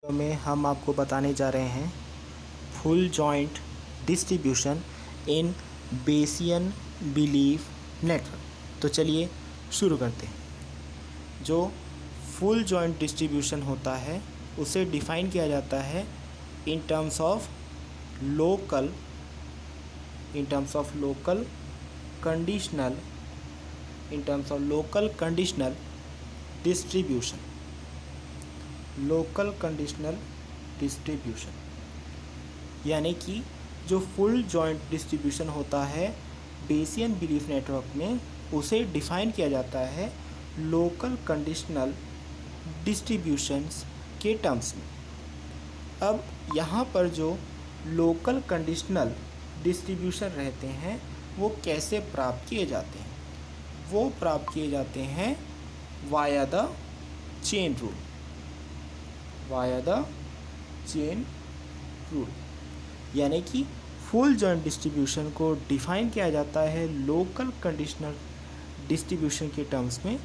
में हम आपको बताने जा रहे हैं full joint distribution in Bayesian belief network. तो चलिए शुरू करते हैं। जो फुल जॉइंट डिस्ट्रीब्यूशन होता है उसे डिफ़ाइन किया जाता है in terms of local conditional distribution. Local conditional distribution यानी कि जो फुल जॉइंट डिस्ट्रीब्यूशन होता है बेसियन बिलीफ नेटवर्क में, उसे डिफ़ाइन किया जाता है लोकल कंडीशनल डिस्ट्रीब्यूशंस के टर्म्स में। अब यहाँ पर जो लोकल कंडीशनल डिस्ट्रीब्यूशन रहते हैं वो कैसे प्राप्त किए जाते हैं? वो प्राप्त किए जाते हैं वाया द चेन रूल। यानी कि फुल जॉइंट डिस्ट्रीब्यूशन को डिफ़ाइन किया जाता है लोकल कंडीशनल डिस्ट्रीब्यूशन के टर्म्स में।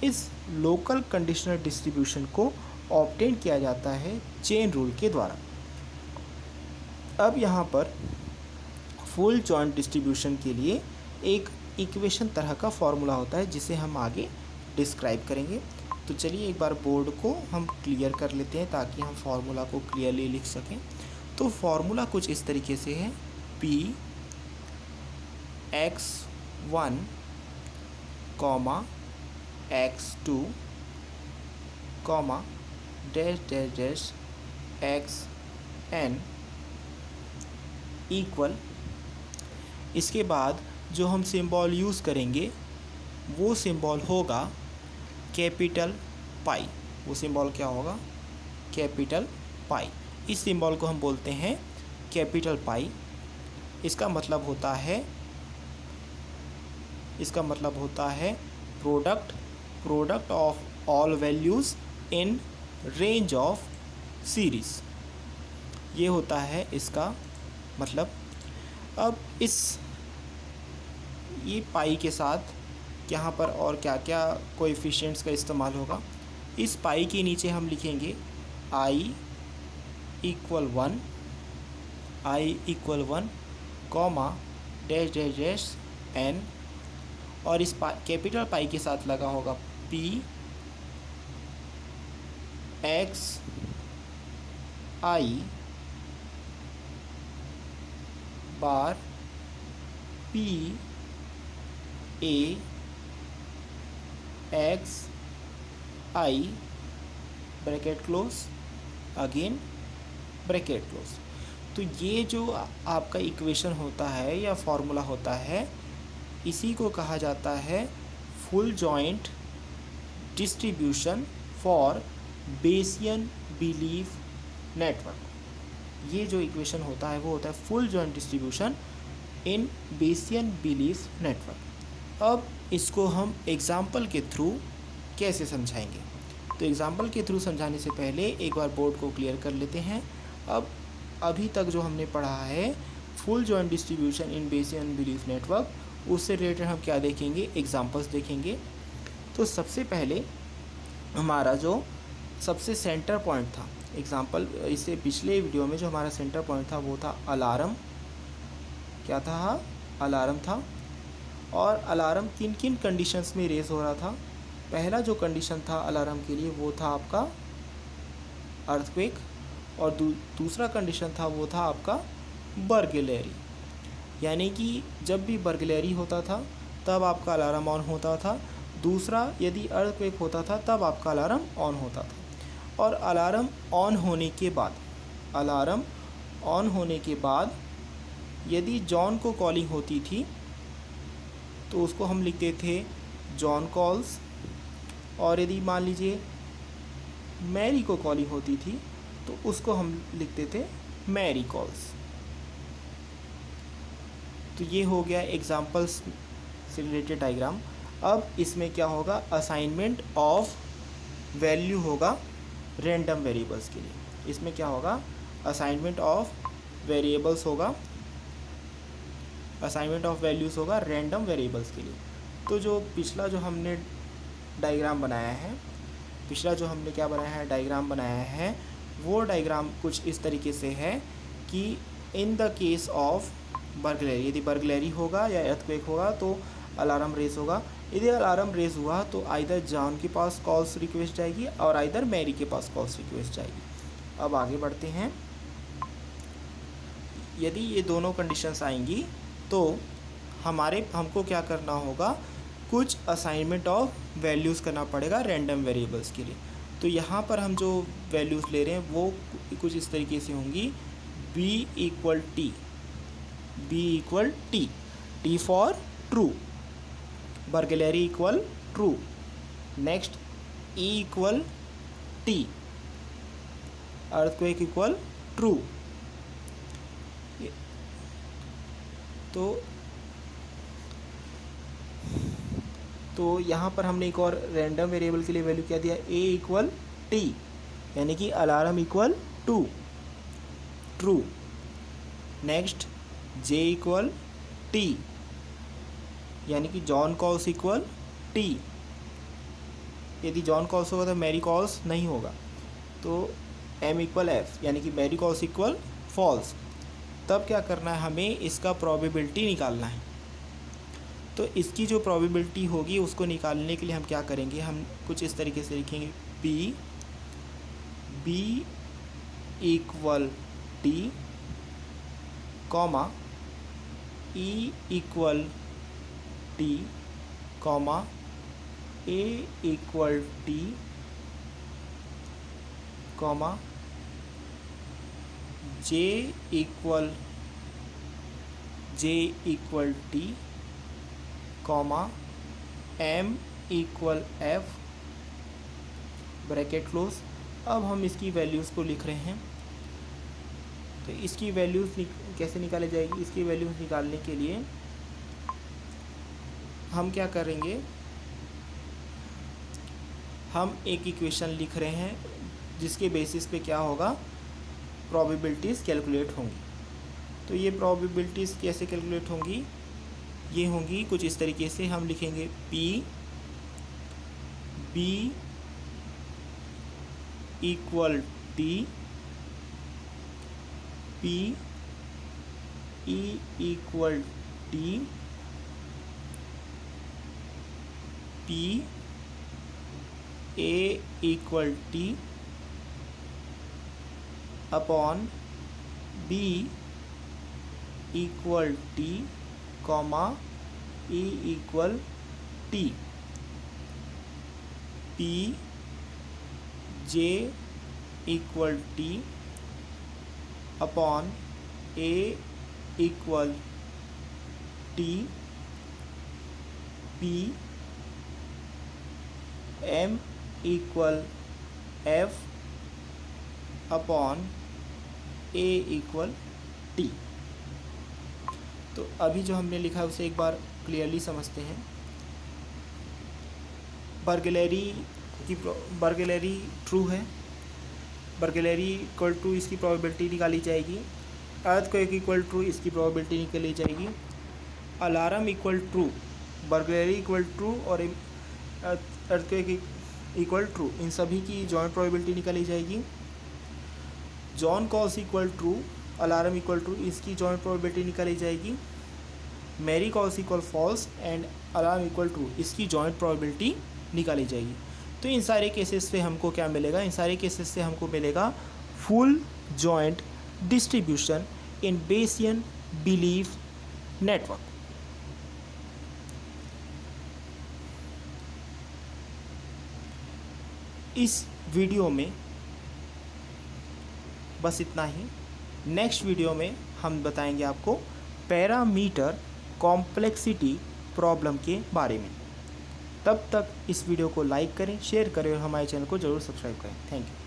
इस लोकल कंडीशनल डिस्ट्रीब्यूशन को ऑब्टेन किया जाता है चेन रूल के द्वारा। अब यहाँ पर फुल जॉइंट डिस्ट्रीब्यूशन के लिए एक इक्वेशन तरह का फॉर्मूला होता है जिसे हम आगे डिस्क्राइब करेंगे। तो चलिए एक बार बोर्ड को हम क्लियर कर लेते हैं ताकि हम फार्मूला को क्लियरली लिख सकें। तो फार्मूला कुछ इस तरीके से है, P x1 x2 dash dash dash xn equal. इसके बाद जो हम सिंबल यूज़ करेंगे वो सिंबल होगा कैपिटल पाई। वो सिंबल क्या होगा? कैपिटल पाई। इस सिंबल को हम बोलते हैं कैपिटल पाई। इसका मतलब होता है product of all values in range of series. ये होता है इसका मतलब। अब ये पाई के साथ यहाँ पर और क्या क्या कोएफिशिएंट्स का इस्तेमाल होगा? इस पाई के नीचे हम लिखेंगे i = 1 comma dash dash dash n, और इस कैपिटल पाई के साथ लगा होगा p x i bar p a x i bracket close again bracket close. तो ये जो आपका इक्वेशन होता है या फॉर्मूला होता है, इसी को कहा जाता है full joint distribution for Bayesian belief network. ये जो इक्वेशन होता है वो होता है full joint distribution in Bayesian belief network. अब इसको हम एग्जाम्पल के थ्रू कैसे समझाएंगे? तो एग्जाम्पल के थ्रू समझाने से पहले एक बार बोर्ड को क्लियर कर लेते हैं। अब अभी तक जो हमने पढ़ा है full joint distribution in Bayesian belief network, उससे रिलेटेड हम क्या देखेंगे? एग्जाम्पल्स देखेंगे। तो सबसे पहले हमारा जो सबसे सेंटर पॉइंट था एग्जाम्पल, इससे पिछले वीडियो में जो हमारा सेंटर पॉइंट था वो था अलार्म। क्या था? अलार्म था। और अलार्म किन किन कंडीशंस में रेज हो रहा था? पहला जो कंडीशन था अलार्म के लिए वो था आपका अर्थक्वेक, और दूसरा कंडीशन था वो था आपका बर्गलरी। यानी कि जब भी बर्गलरी होता था तब आपका अलार्म ऑन होता था। दूसरा, यदि अर्थक्वेक होता था तब आपका अलार्म ऑन होता था। और अलार्म ऑन होने के बाद यदि जॉन को कॉलिंग होती थी तो उसको हम लिखते थे जॉन कॉल्स, और यदि मान लीजिए मैरी को कॉलिंग होती थी तो उसको हम लिखते थे मैरी कॉल्स। तो ये हो गया एग्जाम्पल्स से रिलेटेड डायग्राम। अब इसमें क्या होगा? असाइनमेंट ऑफ वैल्यू होगा रैंडम वेरिएबल्स के लिए। इसमें क्या होगा? असाइनमेंट ऑफ वेरिएबल्स होगा, असाइनमेंट ऑफ वैल्यूज़ होगा रैंडम वेरिएबल्स के लिए। तो जो पिछला जो हमने डायग्राम बनाया है, डायग्राम बनाया है वो डायग्राम कुछ इस तरीके से है कि in the case of burglary, यदि बर्गलरी होगा या अर्थक्वेक होगा तो अलार्म रेस होगा। यदि अलार्म रेस हुआ तो आइदर जॉन के पास कॉल्स रिक्वेस्ट जाएगी और आइदर मैरी के पास कॉल्स रिक्वेस्ट जाएगी। अब आगे बढ़ते हैं। यदि ये दोनों कंडीशंस आएंगी तो हमको क्या करना होगा, कुछ असाइनमेंट ऑफ वैल्यूज़ करना पड़ेगा रैंडम वेरिएबल्स के लिए। तो यहाँ पर हम जो वैल्यूज़ ले रहे हैं वो कुछ इस तरीके से होंगी, b equal T, T for true, burglary equal true, next e equal T, earthquake equal true. तो यहाँ पर हमने एक और रैंडम वेरिएबल के लिए वैल्यू क्या दिया, a इक्वल टी, यानी कि alarm equal true. Next j equal T, यानी कि जॉन कॉल्स इक्वल टी। यदि जॉन कॉल्स होगा तो मैरी कॉल्स नहीं होगा। तो m इक्वल f, यानी कि मैरी कॉल्स इक्वल फॉल्स। तब क्या करना है, हमें इसका प्रोबेबिलिटी निकालना है। तो इसकी जो प्रोबेबिलिटी होगी उसको निकालने के लिए हम क्या करेंगे, हम कुछ इस तरीके से लिखेंगे, b equal T, comma e equal T, comma a equal T, comma j equal T, comma m equal f, bracket close. अब हम इसकी वैल्यूज़ को लिख रहे हैं। तो इसकी वैल्यूज़ कैसे निकाली जाएगी, इसकी वैल्यूज़ निकालने के लिए हम क्या करेंगे, हम एक इक्वेशन लिख रहे हैं जिसके बेसिस पे क्या होगा, प्रोबेबिलिटीज़ कैलकुलेट होंगी। तो ये प्रोबेबिलिटीज़ कैसे कैलकुलेट होंगी, ये होंगी कुछ इस तरीके से। हम लिखेंगे b equal T, p e equal T, p a equal T upon b equal T, comma e equal T, p j equal T upon a equal T, p m equal f upon a equal T. तो अभी जो हमने लिखा है उसे एक बार clearly समझते हैं। बर्गलरी ट्रू है, बर्गलरी इक्वल टू इसकी प्रोबेबिलिटी निकाली जाएगी। अर्थक्वेक इक्वल ट्रू, इसकी प्रोबेबिलिटी निकाली जाएगी। Alarm equal true, burglary equal true और अर्थक्वेक इक्वल ट्रू, इन सभी की जॉइंट प्रोबेबिलिटी निकाली जाएगी। John calls equal true, alarm equal true, इसकी जॉइंट प्रोबेबिलिटी निकाली जाएगी। Mary calls equal false and alarm equal true, इसकी जॉइंट प्रोबेबिलिटी निकाली जाएगी। तो इन सारे केसेस से हमको क्या मिलेगा, इन सारे केसेस से हमको मिलेगा full joint distribution in Bayesian belief network. इस वीडियो में बस इतना ही। नेक्स्ट वीडियो में हम बताएंगे आपको पैरामीटर कॉम्प्लेक्सिटी प्रॉब्लम के बारे में। तब तक इस वीडियो को लाइक करें, शेयर करें और हमारे चैनल को ज़रूर सब्सक्राइब करें। Thank you.